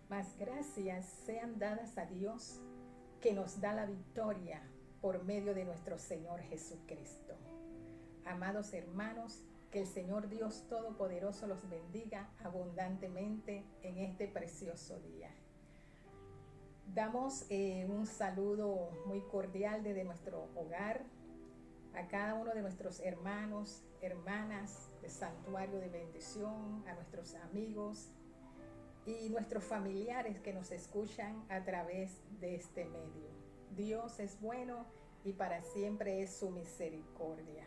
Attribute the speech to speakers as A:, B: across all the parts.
A: Mas gracias sean dadas a Dios que nos da la victoria por medio de nuestro Señor Jesucristo. Amados hermanos, que el Señor Dios Todopoderoso los bendiga abundantemente en este precioso día. Damos un saludo muy cordial desde nuestro hogar a cada uno de nuestros hermanos, hermanas de Santuario de Bendición, a nuestros amigos y nuestros familiares que nos escuchan a través de este medio. Dios es bueno y para siempre es su misericordia.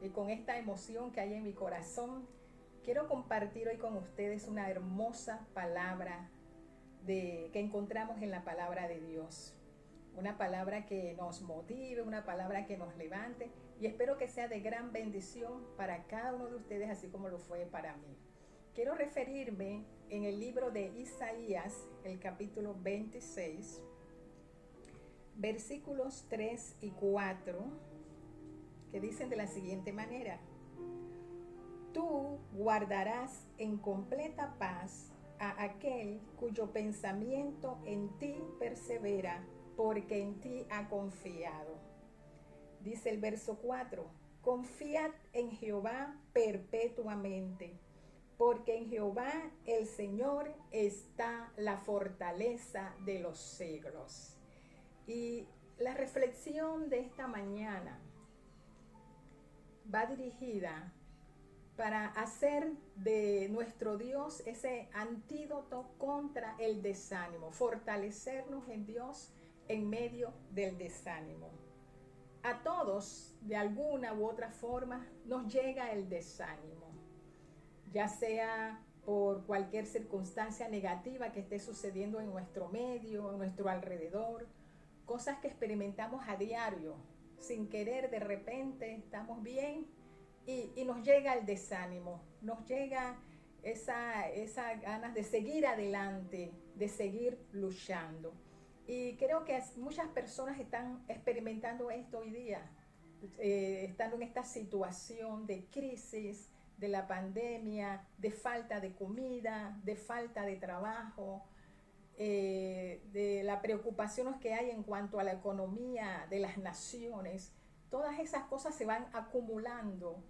A: Y con esta emoción que hay en mi corazón, quiero compartir hoy con ustedes una hermosa palabra que encontramos en la palabra de Dios. Una palabra que nos motive, una palabra que nos levante, y espero que sea de gran bendición para cada uno de ustedes, así como lo fue para mí. Quiero referirme en el libro de Isaías, el capítulo 26, versículos 3 y 4, que dicen de la siguiente manera: Tú guardarás en completa paz a aquel cuyo pensamiento en ti persevera, porque en ti ha confiado. Dice el verso 4: Confiad en Jehová perpetuamente, porque en Jehová el Señor está la fortaleza de los siglos. Y la reflexión de esta mañana va dirigida para hacer de nuestro Dios ese antídoto contra el desánimo, fortalecernos en Dios en medio del desánimo. A todos, de alguna u otra forma, nos llega el desánimo, ya sea por cualquier circunstancia negativa que esté sucediendo en nuestro medio, en nuestro alrededor, cosas que experimentamos a diario, sin querer, de repente estamos bien y nos llega el desánimo, nos llega esa ganas de seguir adelante, de seguir luchando. Y creo que muchas personas están experimentando esto hoy día, estando en esta situación de crisis, de la pandemia, de falta de comida, de falta de trabajo, de las preocupaciones que hay en cuanto a la economía de las naciones. Todas esas cosas se van acumulando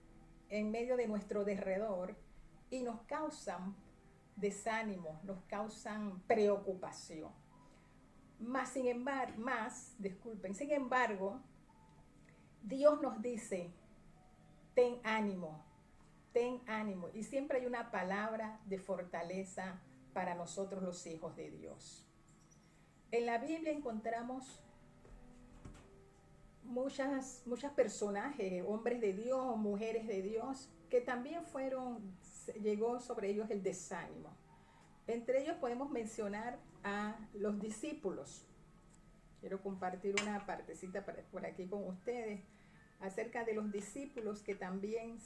A: en medio de nuestro derredor y nos causan desánimo, nos causan preocupación. Sin embargo, Dios nos dice: ten ánimo, ten ánimo. Y siempre hay una palabra de fortaleza para nosotros los hijos de Dios. En la Biblia encontramos muchas personajes, hombres de Dios, mujeres de Dios, que también llegó sobre ellos el desánimo. Entre ellos podemos mencionar a los discípulos. Quiero compartir una partecita por aquí con ustedes acerca de los discípulos que también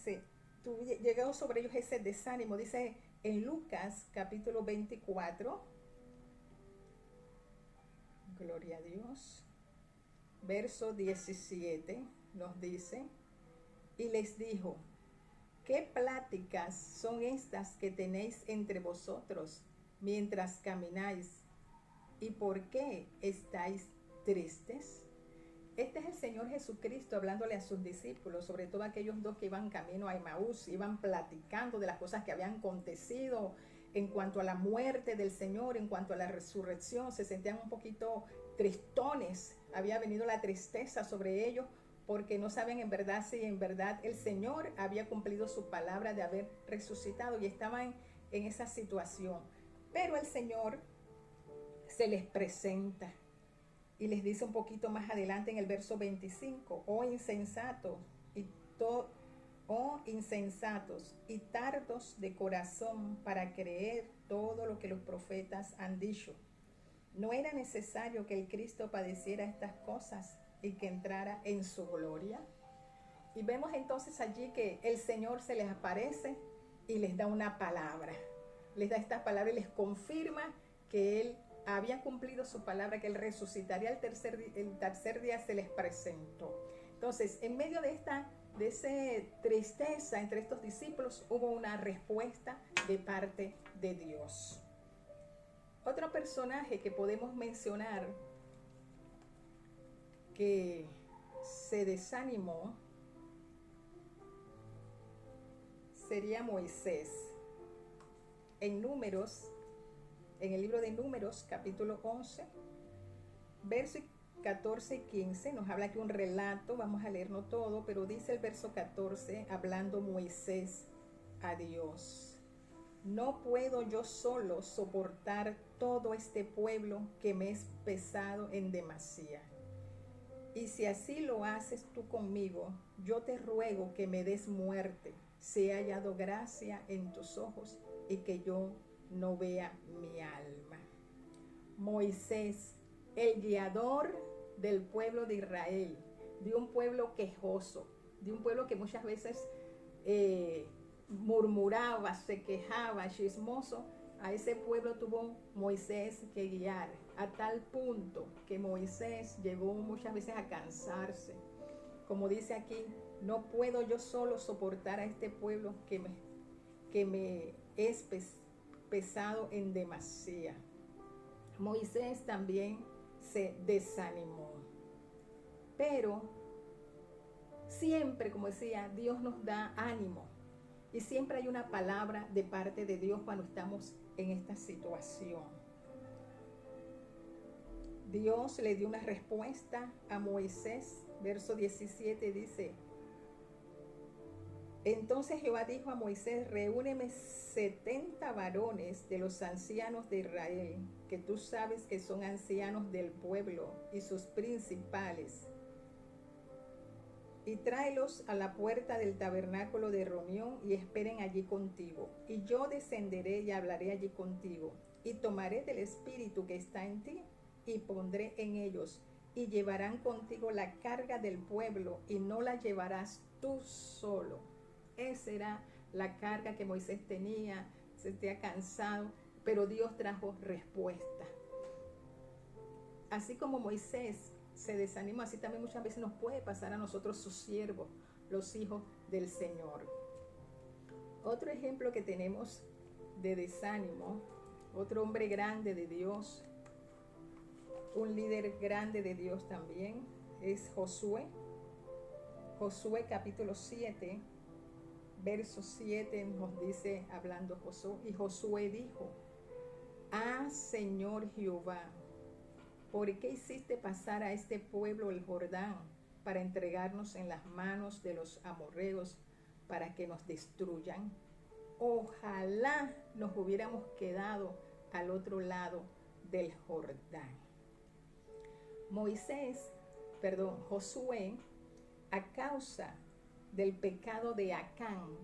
A: llegó sobre ellos ese desánimo. Dice en Lucas capítulo 24, gloria a Dios, verso 17, nos dice: y les dijo, ¿qué pláticas son estas que tenéis entre vosotros mientras camináis? ¿Y por qué estáis tristes? Este es el Señor Jesucristo hablándole a sus discípulos, sobre todo aquellos dos que iban camino a Emaús, iban platicando de las cosas que habían acontecido en cuanto a la muerte del Señor, en cuanto a la resurrección. Se sentían un poquito tristones, había venido la tristeza sobre ellos, porque no saben en verdad si en verdad el Señor había cumplido su palabra de haber resucitado, y estaban en esa situación. Pero el Señor se les presenta y les dice un poquito más adelante en el verso 25: oh insensatos y tardos de corazón para creer todo lo que los profetas han dicho. ¿No era necesario que el Cristo padeciera estas cosas y que entrara en su gloria? Y vemos entonces allí que el Señor se les aparece y les da una palabra. Les da esta palabra y les confirma que Él había cumplido su palabra, que Él resucitaría el tercer día. Se les presentó. Entonces, en medio de esa tristeza entre estos discípulos, hubo una respuesta de parte de Dios. Otro personaje que podemos mencionar que se desanimó sería Moisés. En Números, en el libro de Números, capítulo 11, versos 14 y 15, nos habla aquí un relato, vamos a leerlo todo, pero dice el verso 14, hablando Moisés a Dios: no puedo yo solo soportar todo este pueblo que me es pesado en demasía. Y si así lo haces tú conmigo, yo te ruego que me des muerte, si he hallado gracia en tus ojos y que yo no vea mi alma. Moisés, el guiador del pueblo de Israel, de un pueblo quejoso, de un pueblo que muchas veces murmuraba, se quejaba, chismoso. A ese pueblo tuvo Moisés que guiar, a tal punto que Moisés llegó muchas veces a cansarse. Como dice aquí, no puedo yo solo soportar a este pueblo que me es pesado en demasía. Moisés también se desanimó. Pero siempre, como decía, Dios nos da ánimo. Y siempre hay una palabra de parte de Dios cuando estamos en esta situación. Dios le dio una respuesta a Moisés. Verso 17 dice: entonces Jehová dijo a Moisés: reúneme 70 varones de los ancianos de Israel, que tú sabes que son ancianos del pueblo, y sus principales, y tráelos a la puerta del tabernáculo de reunión y esperen allí contigo. Y yo descenderé y hablaré allí contigo, y tomaré del espíritu que está en ti y pondré en ellos, y llevarán contigo la carga del pueblo, y no la llevarás tú solo. Esa era la carga que Moisés tenía, se sentía cansado, pero Dios trajo respuesta. Así como Moisés se desanimó, así también muchas veces nos puede pasar a nosotros, sus siervos, los hijos del Señor. Otro ejemplo que tenemos de desánimo, otro hombre grande de Dios, un líder grande de Dios también, es Josué. Josué capítulo 7, verso 7 nos dice, hablando Josué, y Josué dijo: ah, Señor Jehová, ¿por qué hiciste pasar a este pueblo el Jordán para entregarnos en las manos de los amorreos para que nos destruyan? Ojalá nos hubiéramos quedado al otro lado del Jordán. Josué, a causa del pecado de Acán,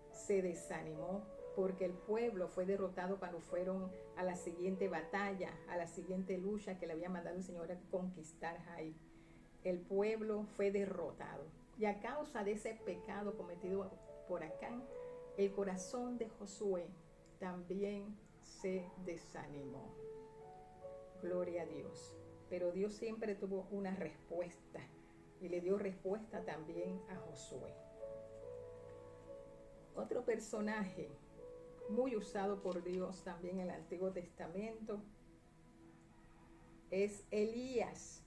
A: se desanimó porque el pueblo fue derrotado cuando fueron a la siguiente batalla, a la siguiente lucha que le había mandado el Señor a conquistar Jai. El pueblo fue derrotado. Y a causa de ese pecado cometido por Acán, el corazón de Josué también se desanimó. Gloria a Dios. Pero Dios siempre tuvo una respuesta y le dio respuesta también a Josué. Otro personaje muy usado por Dios también en el Antiguo Testamento es Elías.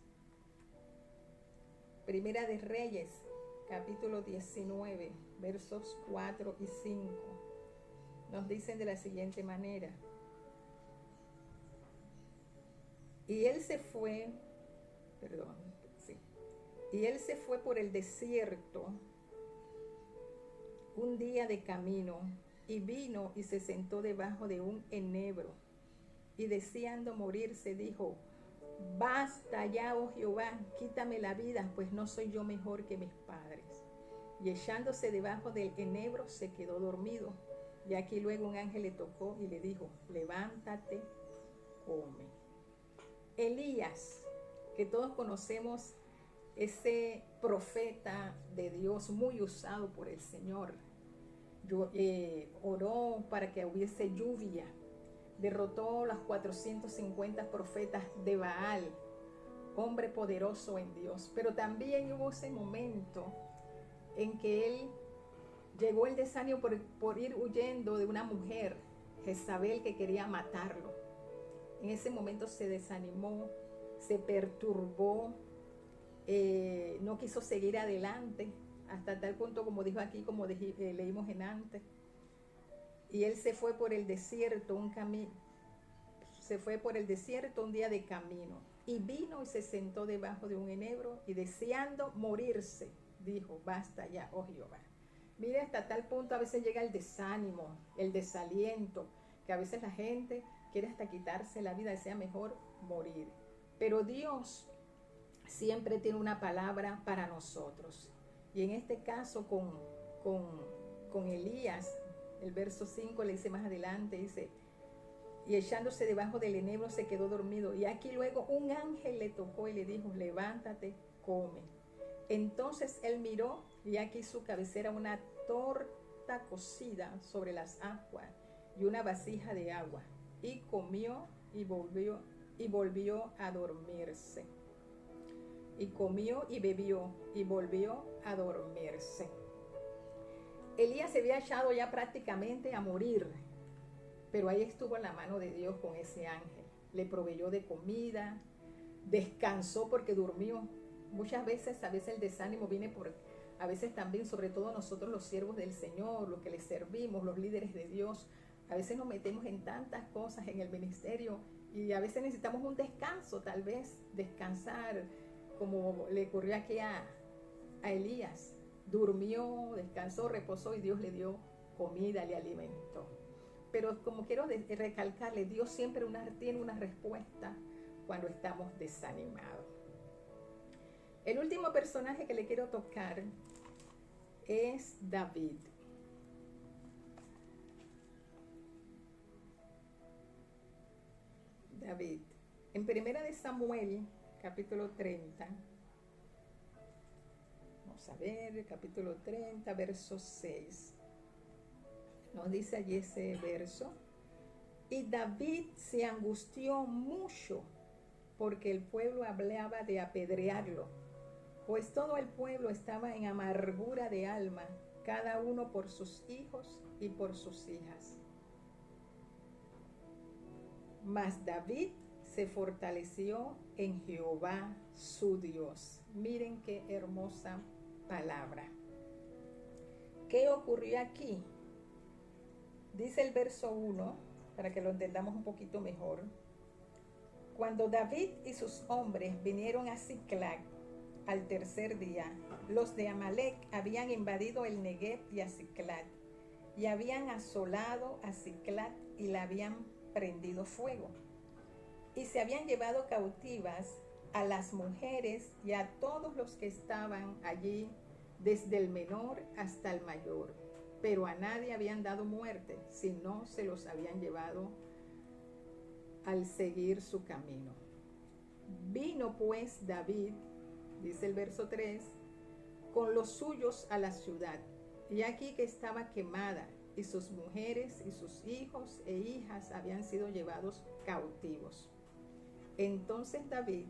A: Primera de Reyes, capítulo 19, versos 4 y 5. Nos dicen de la siguiente manera: y él se fue por el desierto un día de camino, y vino y se sentó debajo de un enebro, y deseando morirse dijo: basta ya, oh Jehová, quítame la vida, pues no soy yo mejor que mis padres. Y echándose debajo del enebro se quedó dormido. Y aquí luego un ángel le tocó y le dijo: levántate, come. Elías, que todos conocemos, ese profeta de Dios muy usado por el Señor, oró para que hubiese lluvia, derrotó a los 450 profetas de Baal, hombre poderoso en Dios. Pero también hubo ese momento en que él llegó el desánimo por ir huyendo de una mujer, Jezabel, que quería matarlo. En ese momento se desanimó, se perturbó, no quiso seguir adelante, hasta tal punto como dijo aquí, como leímos en antes. Y él se fue por el desierto, se fue por el desierto un día de camino. Y vino y se sentó debajo de un enebro y deseando morirse, dijo, basta ya, oh Jehová. Mire, hasta tal punto a veces llega el desánimo, el desaliento, que a veces la gente quiere hasta quitarse la vida, desea mejor morir. Pero Dios siempre tiene una palabra para nosotros. Y en este caso con Elías, el verso 5 le dice más adelante, dice, y echándose debajo del enebro se quedó dormido. Y aquí luego un ángel le tocó y le dijo, levántate, come. Entonces él miró y aquí su cabecera una torta cocida sobre las aguas y una vasija de agua. Y comió y volvió a dormirse. Y comió y bebió y volvió a dormirse. Elías se había echado ya prácticamente a morir, pero ahí estuvo en la mano de Dios con ese ángel. Le proveyó de comida, descansó porque durmió. Muchas veces, el desánimo viene a veces también, sobre todo nosotros los siervos del Señor, los que le servimos, los líderes de Dios, a veces nos metemos en tantas cosas en el ministerio y a veces necesitamos un descanso, tal vez descansar, como le ocurrió aquí a Elías. Durmió, descansó, reposó y Dios le dio comida, le alimentó. Pero como quiero recalcarle, Dios siempre tiene una respuesta cuando estamos desanimados. El último personaje que le quiero tocar es David. David. En Primera de Samuel, capítulo 30, vamos a ver, capítulo 30, verso 6. Nos dice allí ese verso. Y David se angustió mucho porque el pueblo hablaba de apedrearlo, pues todo el pueblo estaba en amargura de alma, cada uno por sus hijos y por sus hijas. Mas David se fortaleció en Jehová su Dios. Miren qué hermosa palabra. ¿Qué ocurrió aquí? Dice el verso 1, para que lo entendamos un poquito mejor. Cuando David y sus hombres vinieron a Siclag al tercer día, los de Amalec habían invadido el Negev y a Siclag, y habían asolado a Siclag y la habían prendido fuego. Y se habían llevado cautivas a las mujeres y a todos los que estaban allí, desde el menor hasta el mayor. Pero a nadie habían dado muerte, sino se los habían llevado al seguir su camino. Vino pues David, dice el verso 3, con los suyos a la ciudad, y aquí que estaba quemada, y sus mujeres y sus hijos e hijas habían sido llevados cautivos. Entonces David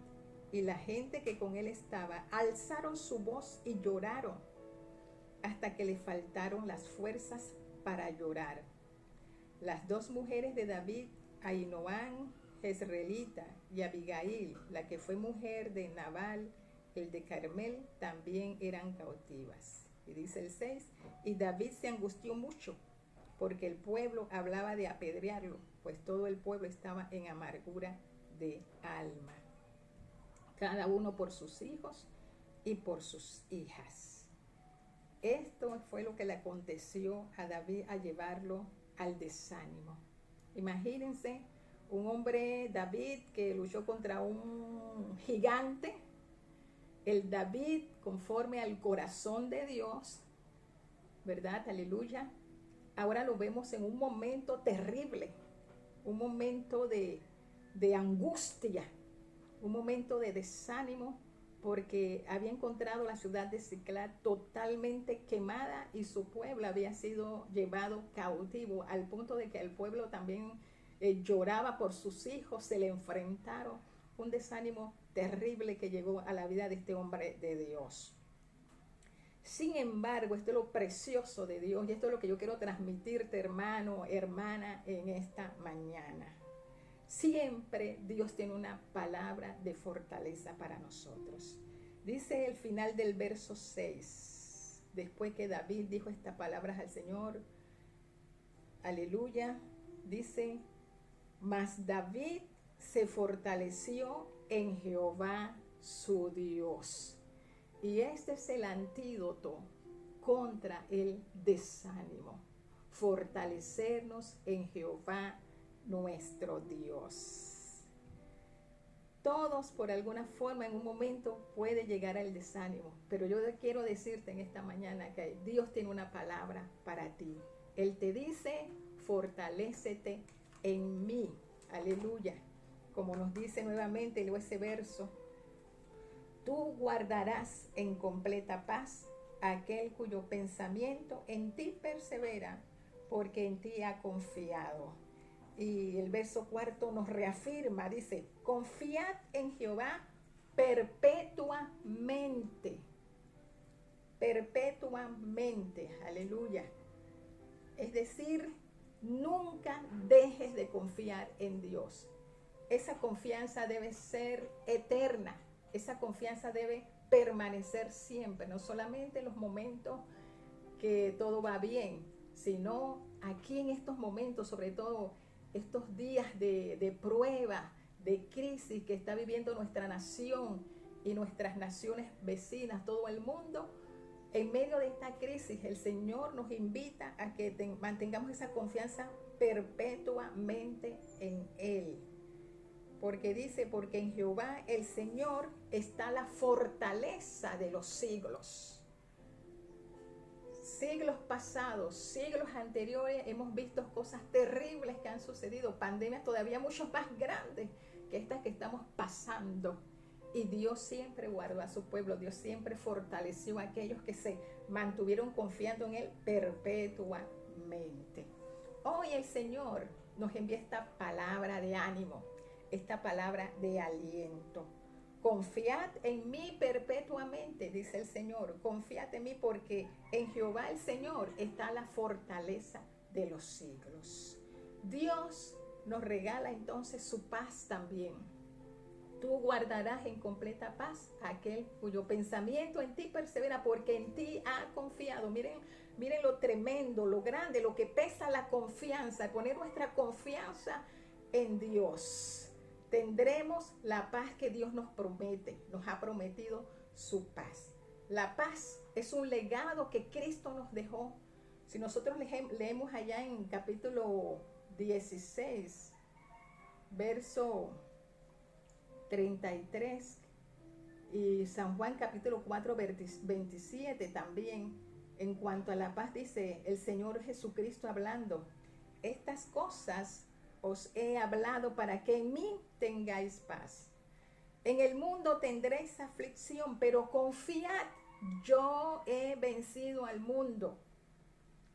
A: y la gente que con él estaba alzaron su voz y lloraron hasta que le faltaron las fuerzas para llorar. Las dos mujeres de David, Ahinoam, jezreelita, y Abigail, la que fue mujer de Nabal, el de Carmel, también eran cautivas. Y dice el 6, y David se angustió mucho, porque el pueblo hablaba de apedrearlo, pues todo el pueblo estaba en amargura de alma, cada uno por sus hijos y por sus hijas. Esto fue lo que le aconteció a David a llevarlo al desánimo. Imagínense un hombre, David, que luchó contra un gigante, el David conforme al corazón de Dios, ¿verdad? Aleluya. Ahora lo vemos en un momento terrible, un momento de angustia, un momento de desánimo, porque había encontrado la ciudad de Siclag totalmente quemada y su pueblo había sido llevado cautivo, al punto de que el pueblo también lloraba por sus hijos, se le enfrentaron. Un desánimo terrible que llegó a la vida de este hombre de Dios. Sin embargo, esto es lo precioso de Dios y esto es lo que yo quiero transmitirte, hermano, hermana, en esta mañana. Siempre Dios tiene una palabra de fortaleza para nosotros. Dice el final del verso 6, después que David dijo estas palabras al Señor, aleluya, dice, mas David se fortaleció en Jehová su Dios. Y este es el antídoto contra el desánimo. Fortalecernos en Jehová nuestro Dios. Todos por alguna forma en un momento puede llegar al desánimo, pero yo quiero decirte en esta mañana que Dios tiene una palabra para ti. Él te dice, fortalécete en mí. Aleluya. Como nos dice nuevamente ese verso, tú guardarás en completa paz aquel cuyo pensamiento en ti persevera, porque en ti ha confiado. Y el verso 4 nos reafirma, dice, confiad en Jehová perpetuamente. Perpetuamente, aleluya. Es decir, nunca dejes de confiar en Dios. Esa confianza debe ser eterna. Esa confianza debe permanecer siempre, no solamente en los momentos que todo va bien, sino aquí en estos momentos, sobre todo estos días de prueba, de crisis que está viviendo nuestra nación y nuestras naciones vecinas, todo el mundo. En medio de esta crisis, el Señor nos invita a que mantengamos esa confianza perpetuamente en Él. Porque dice, porque en Jehová el Señor está la fortaleza de los siglos. Siglos pasados, siglos anteriores, hemos visto cosas terribles que han sucedido, pandemias todavía mucho más grandes que estas que estamos pasando. Y Dios siempre guardó a su pueblo, Dios siempre fortaleció a aquellos que se mantuvieron confiando en Él perpetuamente. Hoy el Señor nos envía esta palabra de ánimo, esta palabra de aliento. Confiad en mí perpetuamente, dice el Señor. Confiad en mí porque en Jehová el Señor está la fortaleza de los siglos. Dios nos regala entonces su paz también. Tú guardarás en completa paz a aquel cuyo pensamiento en ti persevera, porque en ti ha confiado. Miren lo tremendo, lo grande, lo que pesa la confianza, poner nuestra confianza en Dios. Tendremos la paz que Dios nos promete, nos ha prometido su paz. La paz es un legado que Cristo nos dejó. Si nosotros leemos allá en capítulo 16, verso 33, y San Juan capítulo 4, 27 también, en cuanto a la paz dice el Señor Jesucristo hablando, estas cosas os he hablado para que en mí tengáis paz. En el mundo tendréis aflicción, pero confiad, yo he vencido al mundo.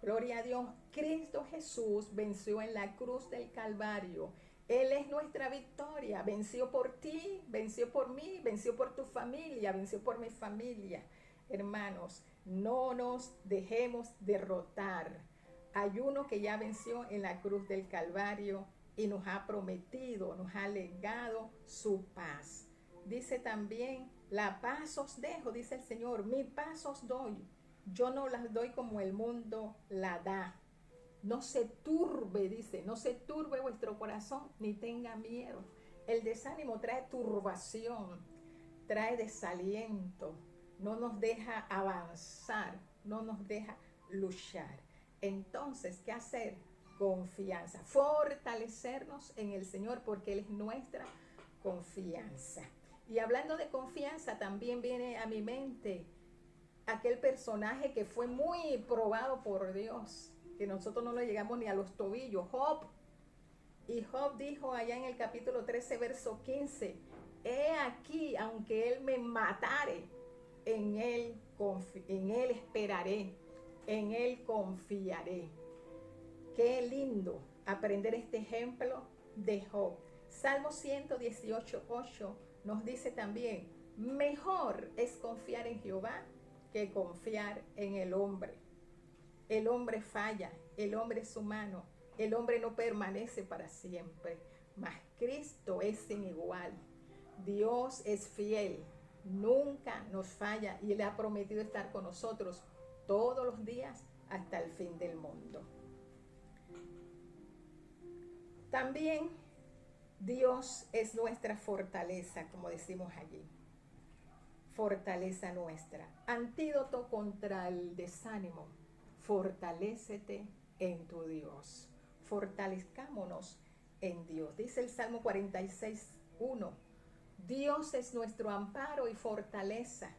A: Gloria a Dios, Cristo Jesús venció en la cruz del Calvario. Él es nuestra victoria, venció por ti, venció por mí, venció por tu familia, venció por mi familia. Hermanos, no nos dejemos derrotar. Hay uno que ya venció en la cruz del Calvario y nos ha prometido, nos ha legado su paz. Dice también, la paz os dejo, dice el Señor, mi paz os doy. Yo no las doy como el mundo la da. No se turbe, dice, no se turbe vuestro corazón, ni tenga miedo. El desánimo trae turbación, trae desaliento, no nos deja avanzar, no nos deja luchar. Entonces, ¿qué hacer? Confianza, fortalecernos en el Señor porque Él es nuestra confianza. Y hablando de confianza, también viene a mi mente aquel personaje que fue muy probado por Dios, que nosotros no lo llegamos ni a los tobillos, Job. Y Job dijo allá en el capítulo 13, verso 15, he aquí, aunque él me matare, en él esperaré, en él confiaré. Qué lindo aprender este ejemplo de Job. Salmo 118, 8 nos dice también, mejor es confiar en Jehová que confiar en el hombre. El hombre falla, el hombre es humano, el hombre no permanece para siempre. mas Cristo es sin igual. Dios es fiel, nunca nos falla y Él ha prometido estar con nosotros todos los días hasta el fin del mundo. También Dios es nuestra fortaleza, como decimos allí. Fortaleza nuestra. Antídoto contra el desánimo. Fortalécete en tu Dios. Fortalezcámonos en Dios. Dice el Salmo 46:1. Dios es nuestro amparo y fortaleza,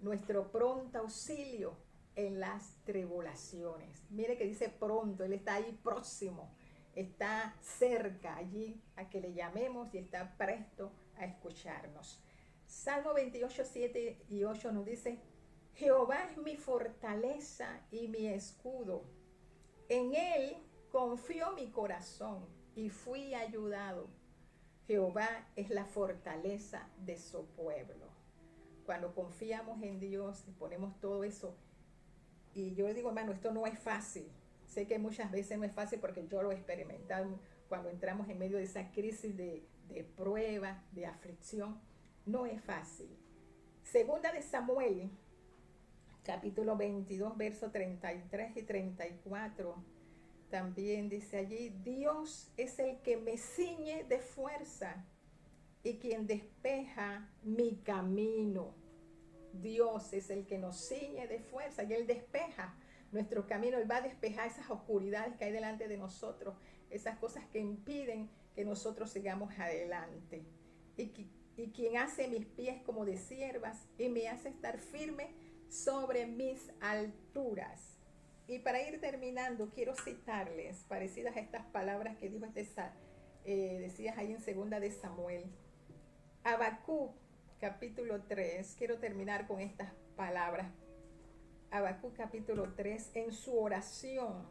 A: nuestro pronto auxilio en las tribulaciones. Mire que dice pronto, Él está ahí próximo, está cerca allí a que le llamemos y está presto a escucharnos. Salmo 28:7-8 nos dice: Jehová es mi fortaleza y mi escudo. En Él confió mi corazón y fui ayudado. Jehová es la fortaleza de su pueblo. Cuando confiamos en Dios y ponemos todo eso, y yo le digo, hermano, esto no es fácil. Sé que muchas veces no es fácil porque yo lo he experimentado cuando entramos en medio de esa crisis de prueba, de aflicción. No es fácil. Segunda de Samuel, capítulo 22, versos 33 y 34. También dice allí: Dios es el que me ciñe de fuerza y quien despeja mi camino. Dios es el que nos ciñe de fuerza y Él despeja nuestro camino. Él va a despejar esas oscuridades que hay delante de nosotros, esas cosas que impiden que nosotros sigamos adelante. Y quien hace mis pies como de ciervas y me hace estar firme sobre mis alturas. Y para ir terminando, quiero citarles, parecidas a estas palabras que dijo decías ahí en segunda de Samuel. Habacuc, capítulo 3, quiero terminar con estas palabras. Habacuc, capítulo 3, en su oración,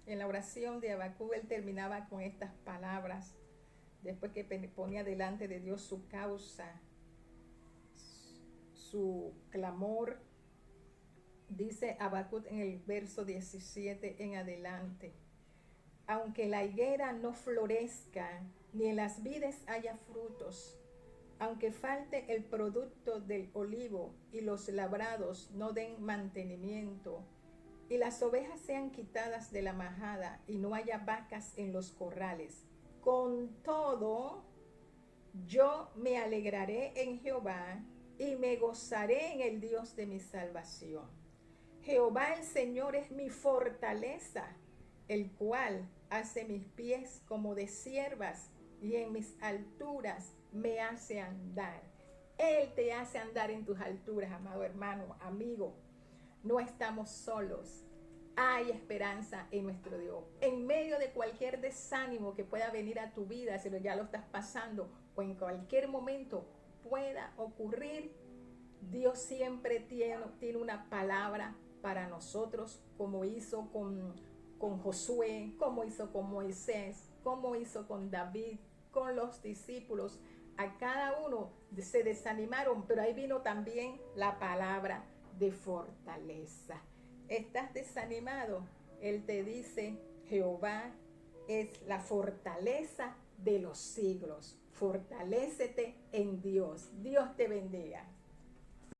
A: en la oración de Habacuc, él terminaba con estas palabras, después que ponía delante de Dios su causa, su clamor. Dice Habacuc en el verso 17 en adelante: aunque la higuera no florezca, ni en las vides haya frutos, aunque falte el producto del olivo y los labrados no den mantenimiento, y las ovejas sean quitadas de la majada y no haya vacas en los corrales, con todo yo me alegraré en Jehová y me gozaré en el Dios de mi salvación. Jehová el Señor es mi fortaleza, el cual hace mis pies como de ciervas y en mis alturas me hace andar. Él te hace andar en tus alturas, amado hermano, amigo. No estamos solos. Hay esperanza en nuestro Dios. En medio de cualquier desánimo que pueda venir a tu vida, si ya lo estás pasando o en cualquier momento pueda ocurrir, Dios siempre tiene una palabra para nosotros, como hizo con Josué, como hizo con Moisés, como hizo con David, con los discípulos. A cada uno se desanimaron, pero ahí vino también la palabra de fortaleza. ¿Estás desanimado? Él te dice: Jehová es la fortaleza de los siglos. Fortalécete en Dios. Dios te bendiga.